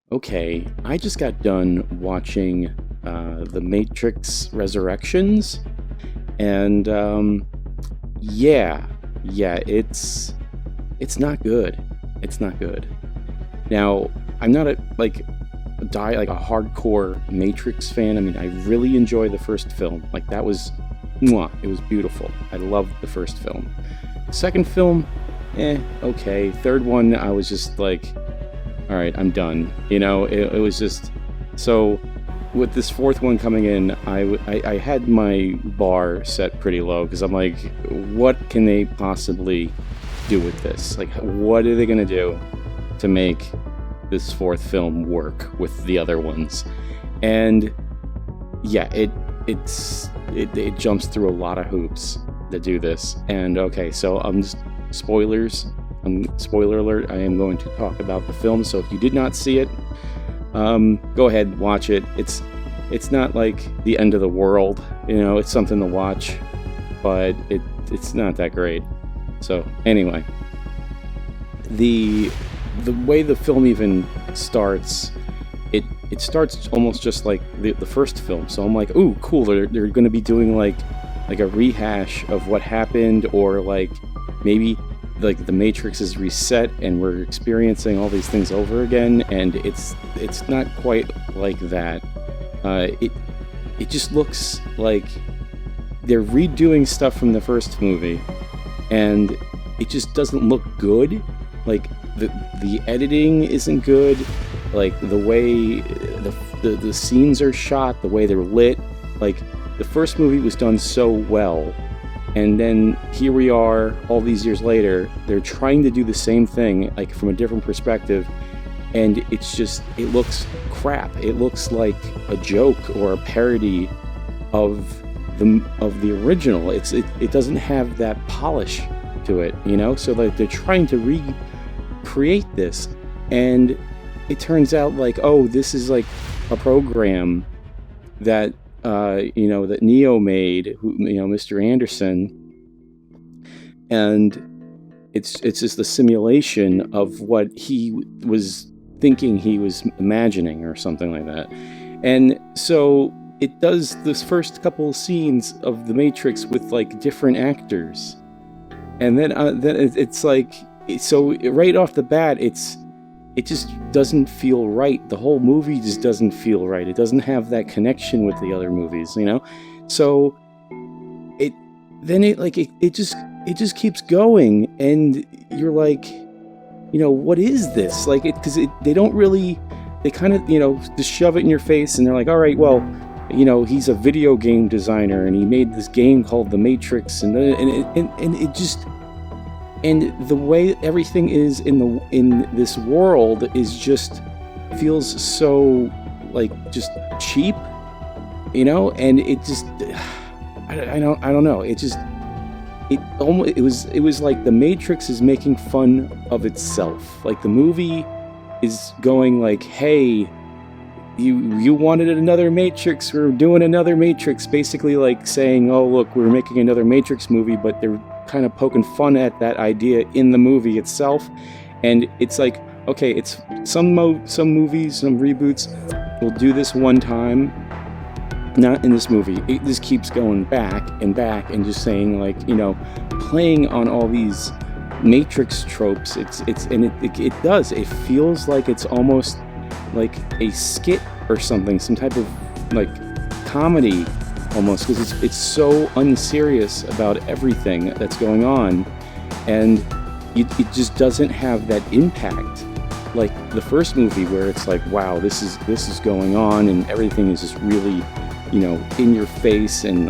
Okay, I just got done watching The Matrix Resurrections, and yeah, yeah, it's not good. It's not good. Now, I'm not a hardcore Matrix fan. I mean, I really enjoy the first film. Like that was, mwah, it was beautiful. I loved the first film. Second film, okay. Third one, I was just like, all right, I'm done. It was just so. With this fourth one coming in, I had my bar set pretty low because I'm like, what can they possibly do with this? Like, what are they gonna do to make this fourth film work with the other ones? And yeah, it jumps through a lot of hoops to do this. And okay, so spoilers. Spoiler alert, I am going to talk about the film, so if you did not see it, go ahead, watch it. It's not like the end of the world, it's something to watch, but it's not that great. So anyway, the way the film even starts, it starts almost just like the first film. So I'm like, ooh, cool, they're going to be doing like a rehash of what happened, or like maybe like the Matrix is reset and we're experiencing all these things over again, and it's not quite like that. It just looks like they're redoing stuff from the first movie, and it just doesn't look good. Like the editing isn't good, like the way the scenes are shot, the way they're lit. Like the first movie was done so well, and then here we are all these years later, they're trying to do the same thing, like from a different perspective, and it looks crap. It looks like a joke or a parody of the original. It doesn't have that polish to it, so like they're trying to recreate this, and it turns out like, oh, this is like a program that that Neo made, Mr. Anderson, and it's just a simulation of what he was thinking he was imagining or something like that. And so it does this first couple of scenes of The Matrix with like different actors, and then it's like, so right off the bat, it just doesn't feel right. The whole movie just doesn't feel right. It doesn't have that connection with the other movies, So it just keeps going, and you're like, what is this? Like, because they don't really, they kind of, just shove it in your face, and they're like, all right, well, he's a video game designer, and he made this game called The Matrix, and it just. And the way everything is in this world is just feels so like just cheap, and it just I don't know. It was like The Matrix is making fun of itself. Like the movie is going like, hey, you wanted another Matrix, we're doing another Matrix, basically like saying, oh look, we're making another Matrix movie, but they're kind of poking fun at that idea in the movie itself. And it's like, okay, it's some movies, some reboots will do this one time, not in this movie. It just keeps going back and back and just saying like, playing on all these Matrix tropes. It does, it feels like it's almost like a skit or something, some type of like comedy almost, because it's so unserious about everything that's going on, and it just doesn't have that impact like the first movie, where it's like, wow, this is going on, and everything is just really, in your face, and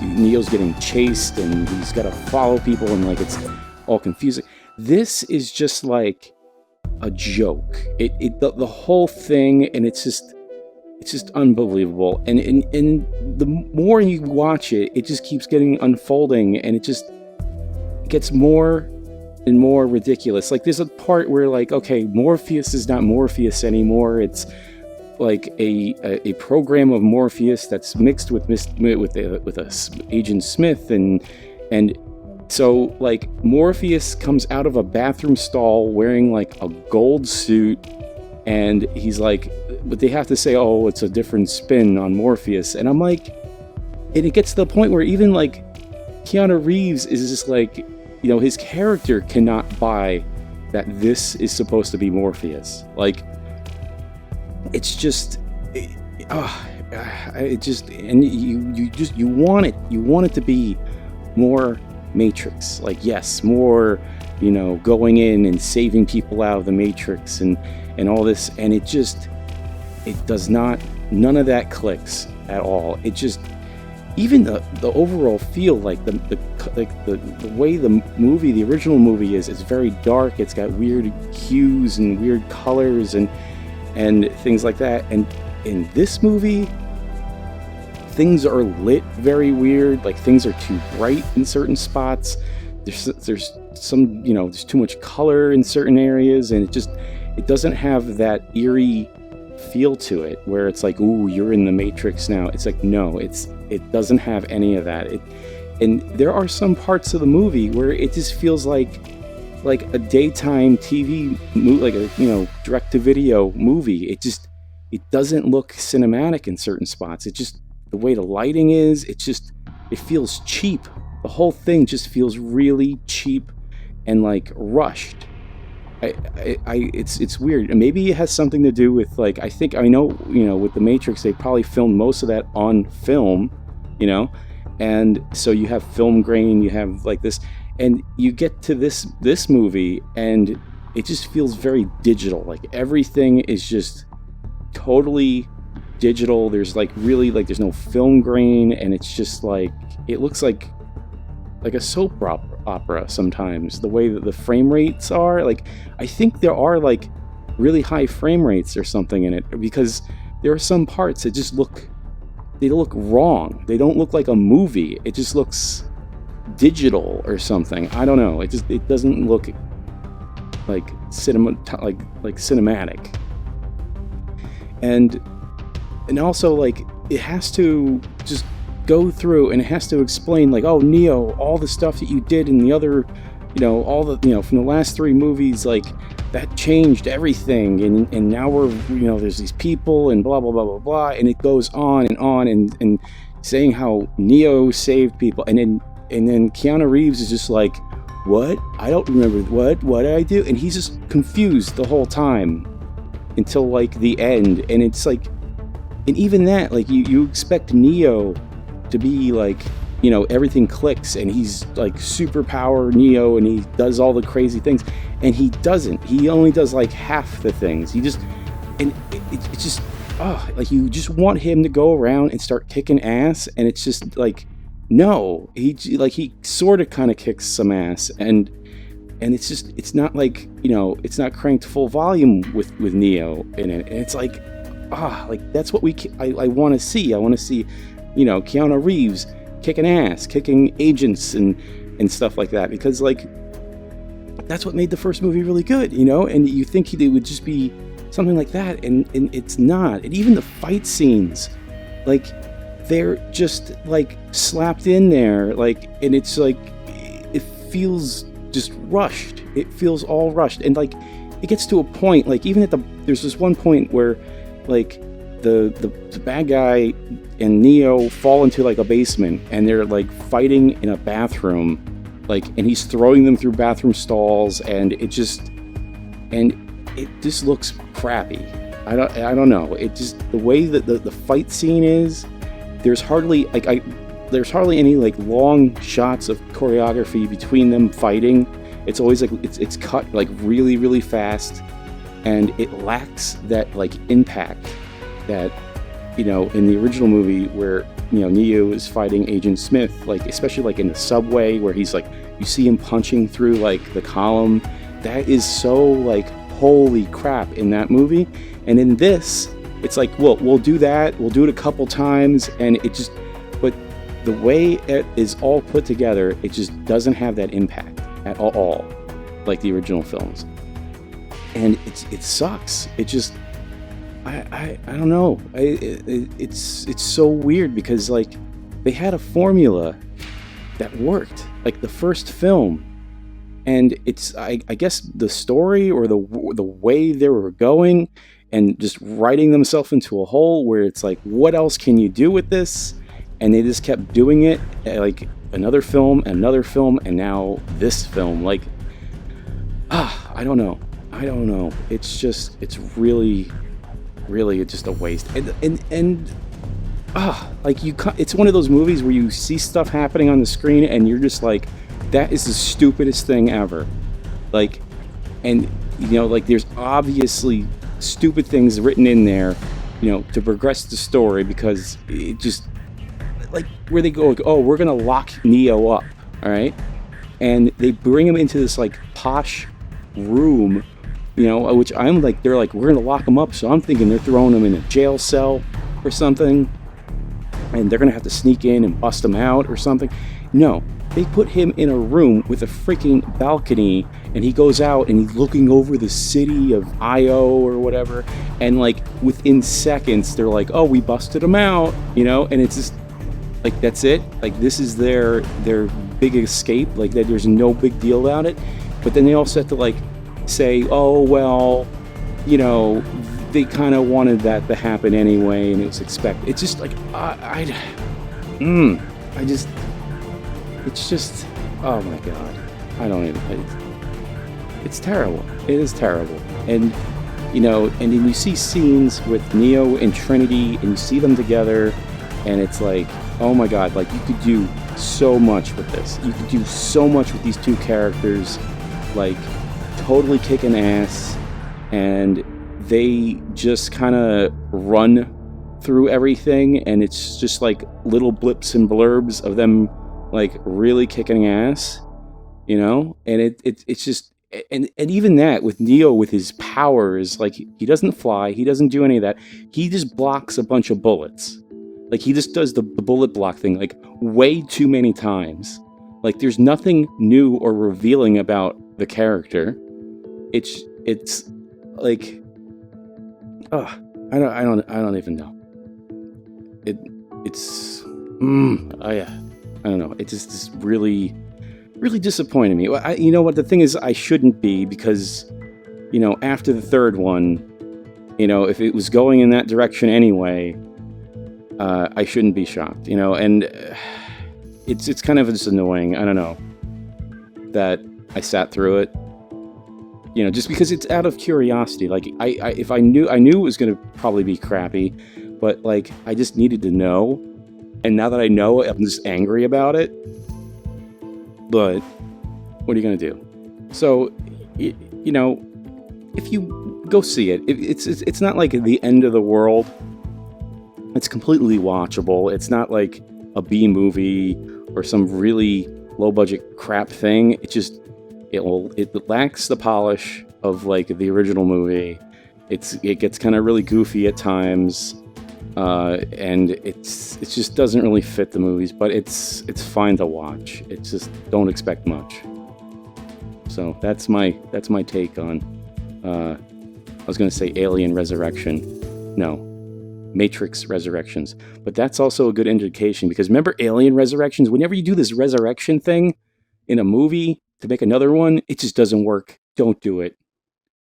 Neo's getting chased, and he's got to follow people, and like it's all confusing. This is just like a joke. The whole thing, and it's just unbelievable. And the more you watch it, it just keeps getting unfolding, and it just gets more and more ridiculous. Like there's a part where like, okay, Morpheus is not Morpheus anymore. It's like a program of Morpheus that's mixed with Agent Smith, and so like Morpheus comes out of a bathroom stall wearing like a gold suit, And he's like, but they have to say, oh, it's a different spin on Morpheus. And I'm like, and it gets to the point where even like Keanu Reeves is just like, you know, his character cannot buy that this is supposed to be Morpheus. Like, it's just, it just, and you want it to be more Matrix. Like, yes, more, you know, going in and saving people out of the Matrix and all this, and it does not, none of that clicks at all. It just, even the overall feel, like the way the original movie is very dark. It's got weird hues and weird colors and things like that. And in this movie, things are lit very weird. Like, things are too bright in certain spots. There's some, you know, there's too much color in certain areas, and it doesn't have that eerie feel to it where it's like, ooh, you're in the Matrix now. It's like, no, it doesn't have any of that. And there are some parts of the movie where it just feels like a daytime TV movie, like a, you know, direct-to-video movie. It doesn't look cinematic in certain spots. It just, the way the lighting is, it feels cheap. The whole thing just feels really cheap and like rushed. It's weird. And maybe it has something to do with, like, I know, you know, with the Matrix, they probably filmed most of that on film, you know, and so you have film grain, you have like this, and you get to this movie, and it just feels very digital. Like, everything is just totally digital. There's like really, like, there's no film grain, and it's just like, it looks like a soap opera sometimes, the way that the frame rates are. Like, I think there are like really high frame rates or something in it, because there are some parts that just look wrong. They don't look like a movie. It just looks digital or something. I don't know. It doesn't look like cinematic. And also, like, it has to just go through and it has to explain, like, oh, Neo, all the stuff that you did in the other, you know, all the, you know, from the last 3 movies, like, that changed everything, and now we're, you know, there's these people and blah blah blah blah blah, and it goes on and saying how Neo saved people, and then Keanu Reeves is just like, what? I don't remember, what did I do? And he's just confused the whole time until like the end. And it's like, and even that, like, you expect Neo to be like, you know, everything clicks and he's like superpower Neo and he does all the crazy things, and he doesn't. He only does like half the things. It's just, like, you just want him to go around and start kicking ass, and it's just like, no, he sort of kind of kicks some ass, and it's just, it's not like, you know, it's not cranked full volume with Neo in it, and it's like, like, that's what I want to see. I want to see, you know, Keanu Reeves kicking ass, kicking agents and stuff like that, because, like, that's what made the first movie really good, you know. And you think it would just be something like that, and it's not. And even the fight scenes, like, they're just like slapped in there, like, and it's like, it feels just rushed. It feels all rushed, and like, it gets to a point, like, even there's this one point where, like, the bad guy and Neo fall into like a basement, and they're like fighting in a bathroom, like, and he's throwing them through bathroom stalls, and it just looks crappy. I don't know. It just, the way that the fight scene is, there's hardly any like long shots of choreography between them fighting. It's always like it's cut like really, really fast, and it lacks that like impact that, you know, in the original movie where, you know, Neo is fighting Agent Smith, like, especially like in the subway where he's like, you see him punching through like the column. That is so like, holy crap in that movie. And in this, it's like, well, we'll do that, we'll do it a couple times, and it just, but the way it is all put together, it just doesn't have that impact at all like the original films. And it sucks. It just, I don't know. It's so weird, because like, they had a formula that worked, like the first film, and it's, I guess the story or the way they were going, and just writing themselves into a hole where it's like, what else can you do with this? And they just kept doing it, like another film, and now this film. Like, I don't know. It's just, it's really just a waste. Like it's one of those movies where you see stuff happening on the screen and you're just like, that is the stupidest thing ever. Like, and like there's obviously stupid things written in there, to progress the story, because it just, like, where they go, like, oh, we're gonna lock Neo up, all right, and they bring him into this like posh room, which I'm like, they're like, we're gonna lock him up, so I'm thinking they're throwing him in a jail cell or something, and they're gonna have to sneak in and bust him out or something. No, they put him in a room with a freaking balcony, and he goes out and he's looking over the city of Io or whatever, and like within seconds they're like, oh, we busted him out, and it's just like, that's it. Like, this is their big escape. Like, that there's no big deal about it. But then they also have to like say, oh well, they kind of wanted that to happen anyway, and it was expected. It's just like, it's just, oh my god, I don't even. It's terrible. It is terrible. And and then you see scenes with Neo and Trinity, and you see them together, and it's like, oh my god, like, you could do so much with this. You could do so much with these two characters, like, totally kicking ass, and they just kind of run through everything, and it's just like little blips and blurbs of them like really kicking ass, and it's just, and even that with Neo with his powers, like, he doesn't fly, he doesn't do any of that, he just blocks a bunch of bullets. Like, he just does the bullet block thing like way too many times. Like, there's nothing new or revealing about the character. It's like, I don't even know. I don't know. It just really disappointed me. You know what? The thing is, I shouldn't be, because, after the third one, if it was going in that direction anyway, I shouldn't be shocked, and it's kind of just annoying. I don't know that I sat through it, just because it's out of curiosity. Like, if I knew it was going to probably be crappy, but like, I just needed to know. And now that I know, I'm just angry about it. But what are you going to do? So, if you go see it, it's not like the end of the world. It's completely watchable. It's not like a B movie or some really low budget crap thing. It lacks the polish of like the original movie. It gets kind of really goofy at times. And it just doesn't really fit the movies, but it's fine to watch. It's just, don't expect much. So that's my take on, I was going to say Alien Resurrection. No, Matrix Resurrections. But that's also a good indication, because remember Alien Resurrections? Whenever you do this resurrection thing in a movie to make another one, it just doesn't work. Don't do it.